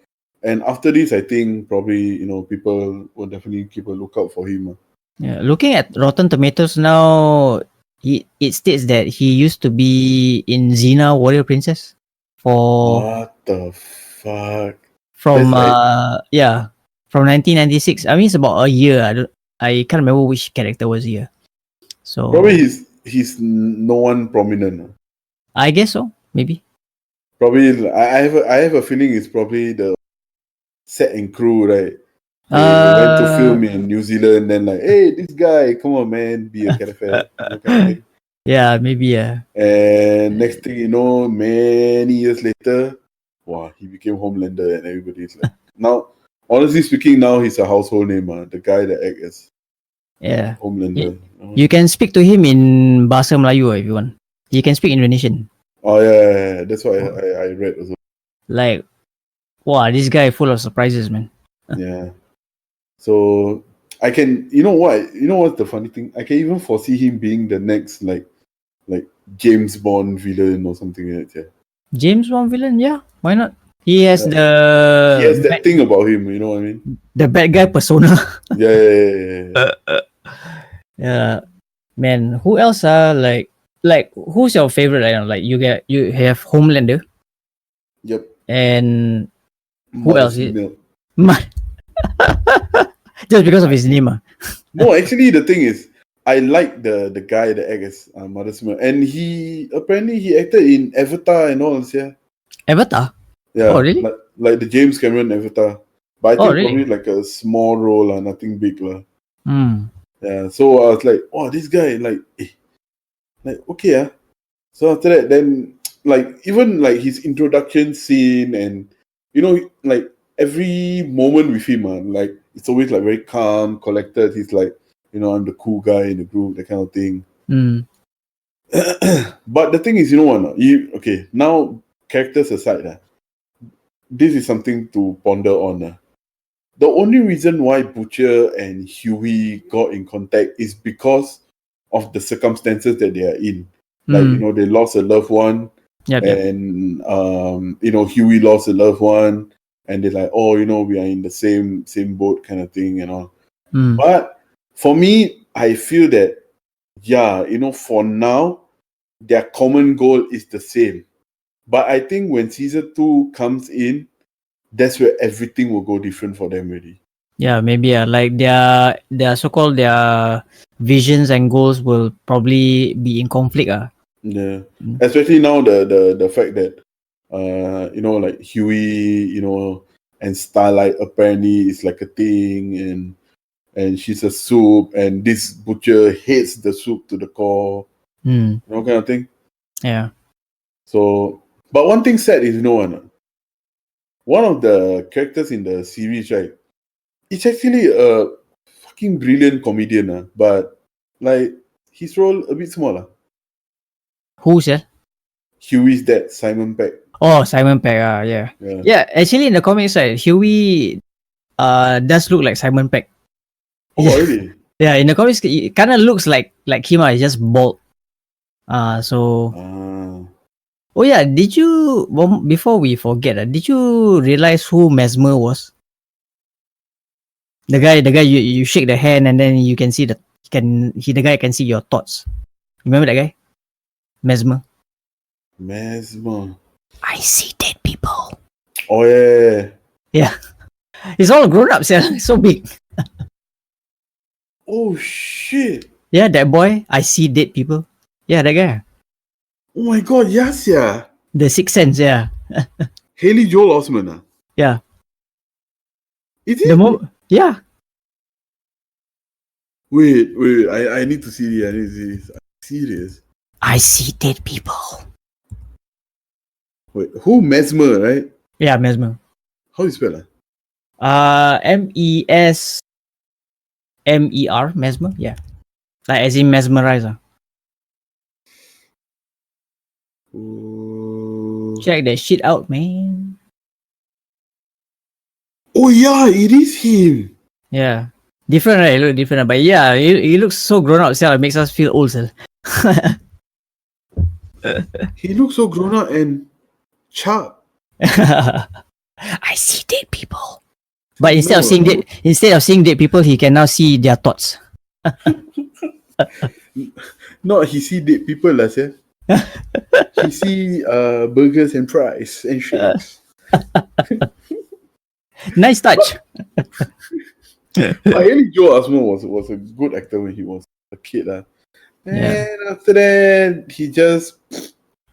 And after this, I think probably people will definitely keep a lookout for him. Yeah, looking at Rotten Tomatoes now, it states that he used to be in Xena Warrior Princess for What the fuck? from 1996. I mean, it's about a year. I can't remember which character was here. So probably he's no one prominent. I guess so. Maybe. Probably I have a feeling it's probably the set and crew, right? They went to film in New Zealand, then like, hey, this guy, come on, man, be a character. Kind of thing. Yeah, maybe. Yeah. And next thing you know, many years later, wow, he became Homelander, and everybody's like, now, honestly speaking, now he's a household name. The guy that acts as Homelander. You can speak to him in Bahasa Melayu if you want. He can speak Indonesian. Oh yeah. That's what I read also. Like, wow, this guy full of surprises, man. Yeah. So I can, you know what's the funny thing? I can even foresee him being the next like James Bond villain or something like that. Yeah. James Bond villain, yeah, why not? He has that thing about him, you know what I mean? The bad guy persona. Yeah. Yeah, man. Who else are like who's your favorite right now? Like you have Homelander. Yep. And who else? Just because of his name. No, actually, the thing is, I like the guy that acts as Mother's Milk, and he acted in Avatar and all. Yeah. Avatar. Yeah. Oh really? Like the James Cameron Avatar, but I think really? probably like a small role, nothing big, Yeah. So I was like, oh, this guy, like okay, So after that, then like even like his introduction scene, and like every moment with him, like it's always like very calm, collected. He's like, I'm the cool guy in the group, that kind of thing. But the thing is, okay, now characters aside, this is something to ponder on. The only reason why Butcher and Huey got in contact is because of the circumstances that they are in. Like, they lost a loved one. And Huey lost a loved one, and they're like, oh, we are in the same boat kind of thing, But for me, I feel that for now their common goal is the same. But I think when season 2 comes in, that's where everything will go different for them really. Yeah, maybe like their so-called their visions and goals will probably be in conflict. Yeah. Especially now the fact that like Huey, and Starlight apparently is like a thing, and she's a soup, and this Butcher hates the soup to the core. Kind of thing. Yeah. So, but one thing said is one of the characters in the series, right? he's actually a fucking brilliant comedian, but like his role a bit smaller. Who's yeah? Huey's dad, Simon Peck. Oh, Simon Pegg. Yeah. Yeah. Yeah, actually in the comics, right, Huey does look like Simon Pegg. Oh, really? Yeah, in the comics, it kind of looks like him. It's just bald. So. Oh yeah, did you before we forget? Did you realize who Mesmer was? The guy you shake the hand and then you can see the guy can see your thoughts. Remember that guy? Mesmer. I see dead people. Oh yeah. Yeah. It's all grown ups, yeah. So big. Oh shit. Yeah, that boy. I see dead people. Yeah, that guy. Oh my god, yes, yeah. The Sixth Sense, yeah. Haley Joel Osment. Yeah. Is it? Yeah. Wait, I need to see this. I need to see this. I'm serious. I see dead people. Wait, who? Mesmer, right? Yeah, Mesmer. How do you spell it? MESMER, Mesmer, yeah. Like as in mesmerizer. Check that shit out, man. Oh yeah, it is him. Yeah. Different, right? It look different, but yeah, he looks so grown up, so it makes us feel old, sir. He looks so grown up and sharp. I see dead people. But instead of seeing dead people, he can now see their thoughts. No, he see dead people last year. He see burgers and fries and shakes. Nice touch. Haley Joel Osment was a good actor when he was a kid. And after that, he just...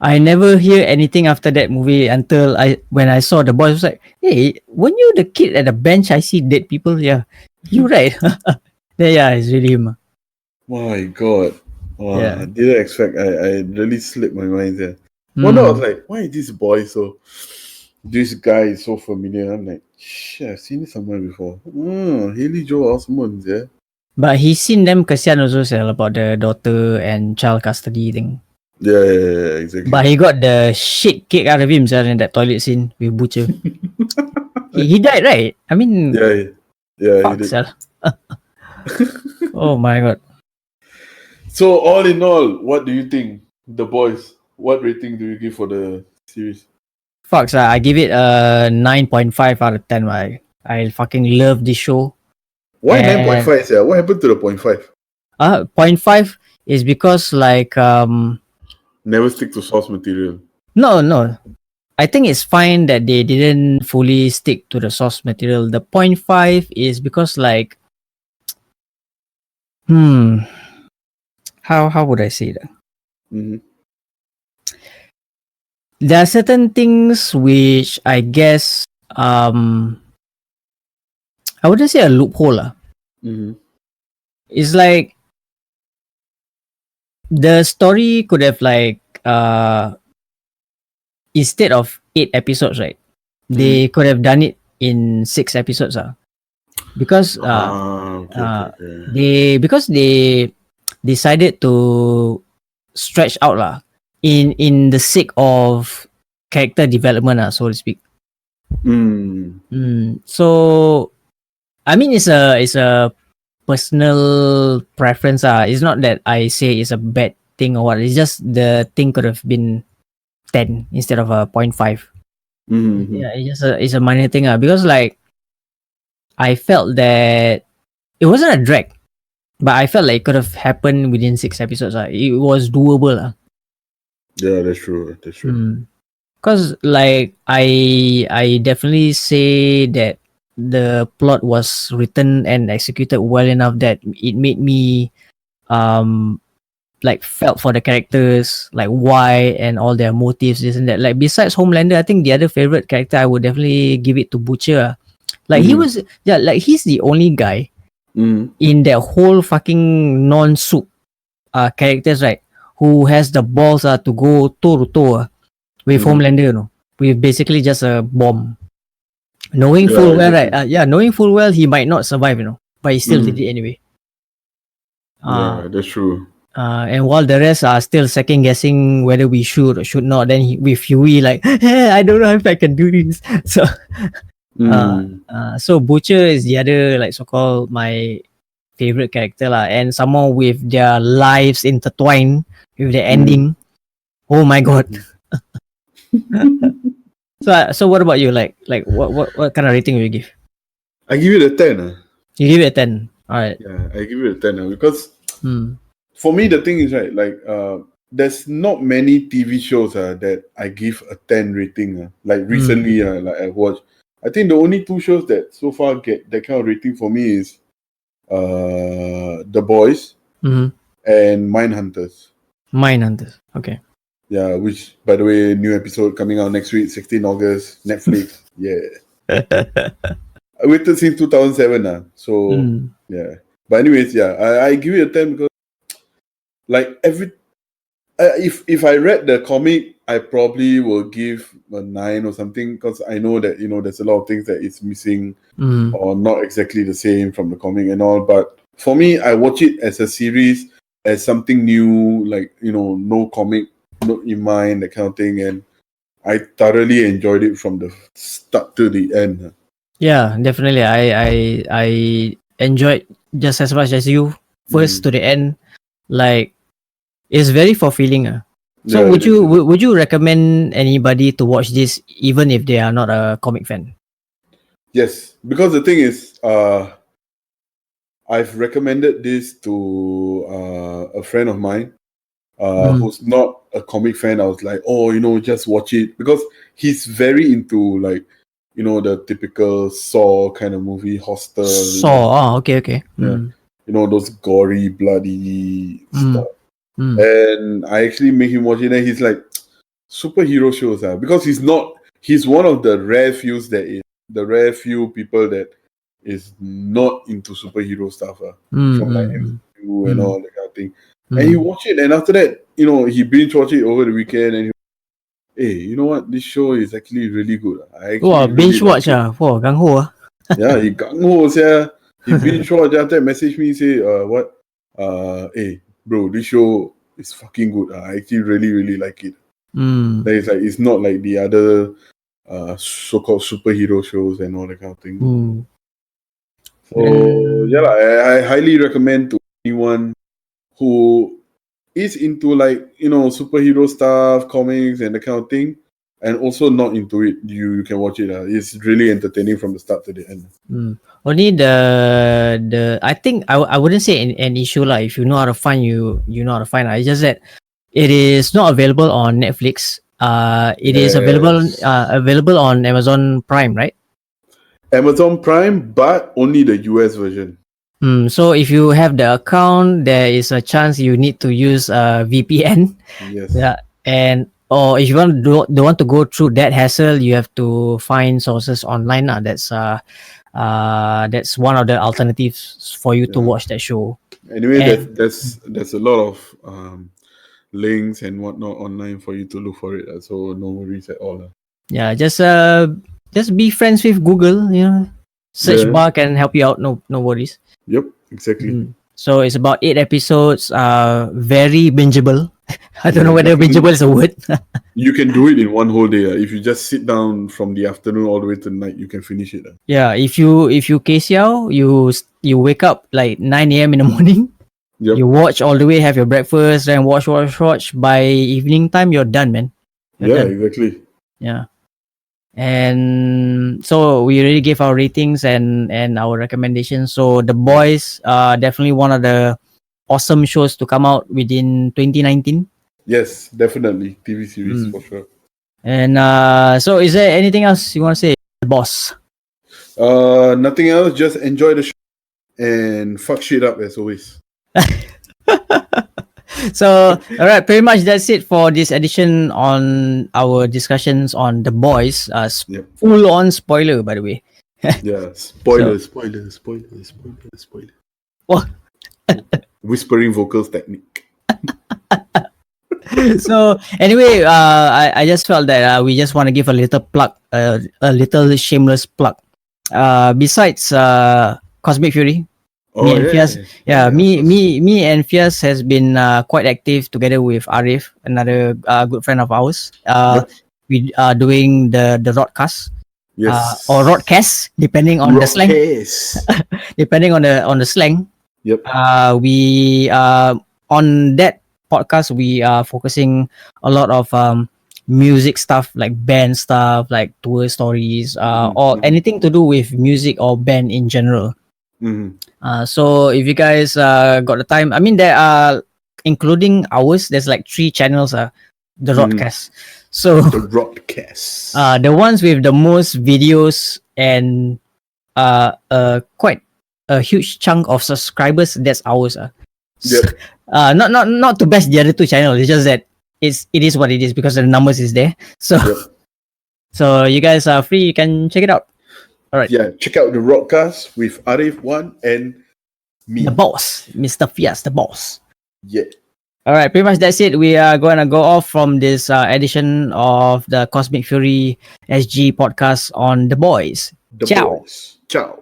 I never hear anything after that movie until when I saw The Boys. I was like, hey, weren't you the kid at the bench? I see dead people. Yeah, you're right. Yeah, it's really him. My God. Wow, Yeah. I didn't expect. I really slipped my mind there. One day I was like, why is this boy so... This guy is so familiar. I'm like, shit, I've seen it somewhere before. Haley Joel Osment, yeah. But he's seen them kasihan also, sir, about the daughter and child custody thing. Yeah, exactly. But he got the shit kicked out of him, sir, in that toilet scene with Butcher. he died, right? I mean, yeah, fuck, he did. sir. Oh my God. So all in all, what do you think? The Boys. What rating do you give for the series? Fuck, sir. I give it a 9.5 out of 10. I fucking love this show. Why 9.5? Yeah, what happened to the 0.5? 0.5 is because like never stick to source material. No. I think it's fine that they didn't fully stick to the source material. The 0.5 is because like how would I say that? Mm-hmm. There are certain things which I guess I wouldn't say a loophole. Mm-hmm. It's like the story could have like instead of 8 episodes, right? They could have done it in 6 episodes. Because they decided to stretch out in the sake of character development, so to speak. So I mean it's a personal preference. It's not that I say it's a bad thing or what. It's just the thing could have been 10 instead of a 0.5. Yeah, it's a minor thing because like I felt that it wasn't a drag, but I felt like it could have happened within 6 episodes. It was doable. Yeah, that's true. Because like I definitely say that the plot was written and executed well enough that it made me like felt for the characters, like why and all their motives, this and that. Like besides Homelander, I think the other favorite character I would definitely give it to Butcher. Like he was like he's the only guy in that whole fucking non-soup characters, right, who has the balls to go toe to toe with Homelander, with basically just a bomb. knowing full well, right? exactly. Knowing full well he might not survive, but he still did Mm. it anyway. Yeah, that's true. And while the rest are still second guessing whether we should or should not, then with Huey like, hey, I don't know if I can do this. So, Mm. so Butcher is the other like so called my favorite character lah, and someone with their lives intertwined with the Mm. ending. Oh my god! Mhm. So what about you? Like what kind of rating will you give? I give it a 10. You give it a 10. All right. Yeah, I give it a 10 because Hmm. for me, the thing is, right, like, there's not many TV shows that I give a 10 rating. Like Hmm. recently, like I watched. I think the only two shows that so far get that kind of rating for me is The Boys Hmm. and Mindhunters. Mindhunters. Okay. Yeah, which, by the way, new episode coming out next week, 16 August, Netflix. Yeah. I waited since 2007. So, Hmm. yeah. But anyways, yeah, I give it a 10 because, like, if I read the comic, I probably will give a 9 or something because I know that, there's a lot of things that it's missing Hmm. or not exactly the same from the comic and all. But for me, I watch it as a series, as something new, like, no comic, no in mind, that kind of thing. And I thoroughly enjoyed it from the start to the end. Yeah, definitely. I enjoyed just as much as you first Mm. to the end. Like it's very fulfilling. So Yeah, it is. would you recommend anybody to watch this even if they are not a comic fan? Yes, because the thing is, I've recommended this to a friend of mine Mm. who's not a comic fan. I was like, oh, just watch it because he's very into, like, the typical Saw kind of movie, Hostel, Okay, okay. yeah, Mm. those gory, bloody Mm. stuff. Mm. And I actually make him watch it, and he's like, superhero shows, because he's one of the rare few people that is not into superhero stuff, Mm. from like Mm. MCU and Mm. all that kind of thing. And he Mm. watched it, and after that, he binge watched it over the weekend, and hey, you know what? This show is actually really good. I Wow, actually really binge like watch it. Wow, gang ho Yeah, he gung ho, he binge watch. After that, message me say, what? Hey, bro, this show is fucking good. I actually really, really like it. Mm. That is like, it's not like the other so-called superhero shows and all that kind of thing. Mm. So yeah, I highly recommend to anyone who is into, like, superhero stuff, comics, and that kind of thing, and also not into it. You can watch it. It's really entertaining from the start to the end. Only the I think I wouldn't say an issue lah. If you know how to find you know how to find. It's just that it is not available on Netflix. It is Yes, available on Amazon Prime, right? Amazon Prime, but only the US version. So if you have the account, there is a chance you need to use a VPN. Yes. Yeah, and or if you don't want to go through that hassle, you have to find sources online. That's one of the alternatives for you to Yeah. watch that show. Anyway, And there's a lot of links and whatnot online for you to look for it. So no worries at all. yeah, just be friends with Google. Search Yeah. bar can help you out. No worries. Yep. Exactly. So it's about 8 episodes. Very bingeable. I don't know Yeah, whether definitely. bingeable is a word. You can do it in one whole day. If you just sit down from the afternoon all the way to night, you can finish it. Yeah, if you KCL, you wake up like 9 a.m. in the morning. Yep. You watch all the way, have your breakfast, then watch. By evening time, you're done, man. You're Yeah, done. exactly. Yeah. And so we already gave our ratings and our recommendations. So The Boys are definitely one of the awesome shows to come out within 2019. Yes, definitely. TV series for sure. And so is there anything else you want to say, boss? Nothing else. Just enjoy the show and fuck shit up as always. So all right, pretty much that's it for this edition on our discussions on The Boys. Yep. Full on spoiler, by the way. Yeah. Spoilers. Spoilers. What? Whispering vocals technique. So anyway, I just felt that we just want to give a little plug, a little shameless plug. Besides Cosmic Fury, me Oh and yeah, Fias, yeah, of course. me and Fias has been quite active together with Arif, another good friend of ours. Yep. We are doing the Rodcast, Yes. or Rodcast, depending on the slang. Rockcase. Depending on the slang. Yep. We on that podcast we are focusing a lot of music stuff, like band stuff, like tour stories, or anything to do with music or band in general. Mhm. So if you guys got the time, I mean, there are, including ours, there's like 3 channels, the Rodcast. So The Rockcase. the ones with the most videos and quite a huge chunk of subscribers, that's ours. Yep. Not to bash the other 2 channels. It's just that it is what it is because the numbers is there. So Yep. so you guys are free. You can check it out. All right. Yeah, check out the Rockcast with Arif One and me. The boss, Mr. Fias, the boss. Yeah. All right, pretty much that's it. We are going to go off from this edition of the Cosmic Fury SG podcast on The Boys. The Ciao. boys. Ciao.